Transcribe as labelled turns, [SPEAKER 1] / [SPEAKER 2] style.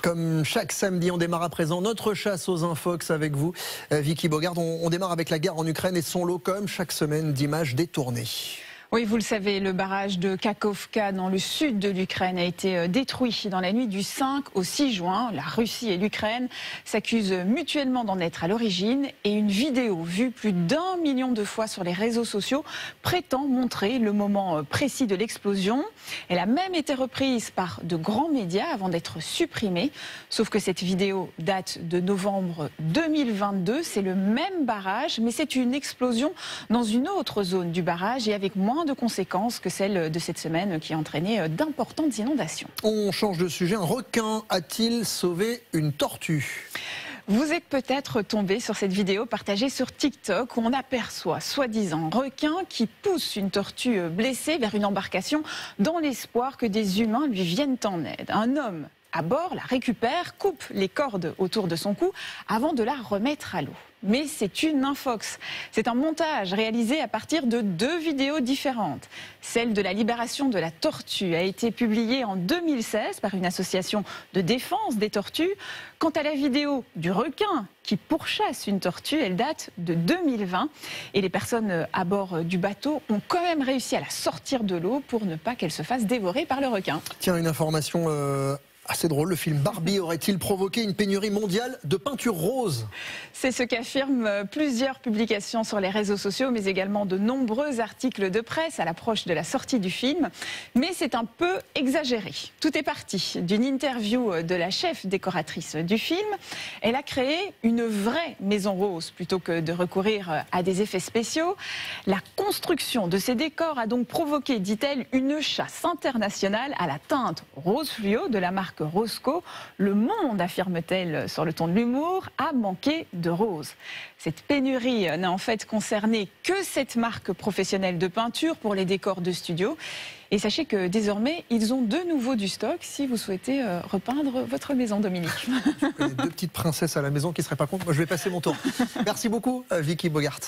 [SPEAKER 1] Comme chaque samedi, on démarre à présent notre chasse aux infox avec vous, Vicky Bogart. On démarre avec la guerre en Ukraine et son lot, comme chaque semaine, d'images détournées.
[SPEAKER 2] Oui, vous le savez, le barrage de Kakhovka dans le sud de l'Ukraine a été détruit dans la nuit du 5 au 6 juin. La Russie et l'Ukraine s'accusent mutuellement d'en être à l'origine et une vidéo vue plus d'1 million de fois sur les réseaux sociaux prétend montrer le moment précis de l'explosion. Elle a même été reprise par de grands médias avant d'être supprimée. Sauf que cette vidéo date de novembre 2022. C'est le même barrage, mais c'est une explosion dans une autre zone du barrage et avec moins de conséquences que celle de cette semaine qui a entraîné d'importantes inondations.
[SPEAKER 1] On change de sujet. Un requin a-t-il sauvé une tortue ?
[SPEAKER 2] Vous êtes peut-être tombé sur cette vidéo partagée sur TikTok où on aperçoit soi-disant un requin qui pousse une tortue blessée vers une embarcation dans l'espoir que des humains lui viennent en aide. Un homme à bord la récupère, coupe les cordes autour de son cou avant de la remettre à l'eau. Mais c'est une infox. C'est un montage réalisé à partir de 2 vidéos différentes. Celle de la libération de la tortue a été publiée en 2016 par une association de défense des tortues. Quant à la vidéo du requin qui pourchasse une tortue, elle date de 2020. Et les personnes à bord du bateau ont quand même réussi à la sortir de l'eau pour ne pas qu'elle se fasse dévorer par le requin.
[SPEAKER 1] Tiens, une information assez drôle, le film Barbie aurait-il provoqué une pénurie mondiale de peinture rose?
[SPEAKER 2] C'est ce qu'affirment plusieurs publications sur les réseaux sociaux, mais également de nombreux articles de presse à l'approche de la sortie du film. Mais c'est un peu exagéré. Tout est parti d'une interview de la chef décoratrice du film. Elle a créé une vraie maison rose plutôt que de recourir à des effets spéciaux. La construction de ces décors a donc provoqué, dit-elle, une chasse internationale à la teinte rose fluo de la marque Roscoe. Le monde, affirme-t-elle sur le ton de l'humour, a manqué de rose. Cette pénurie n'a en fait concerné que cette marque professionnelle de peinture pour les décors de studio. Et sachez que désormais, ils ont de nouveau du stock si vous souhaitez repeindre votre maison, Dominique.
[SPEAKER 1] Je connais 2 petites princesses à la maison qui ne seraient pas contentes. Moi, je vais passer mon tour. Merci beaucoup, Vicky Bogart.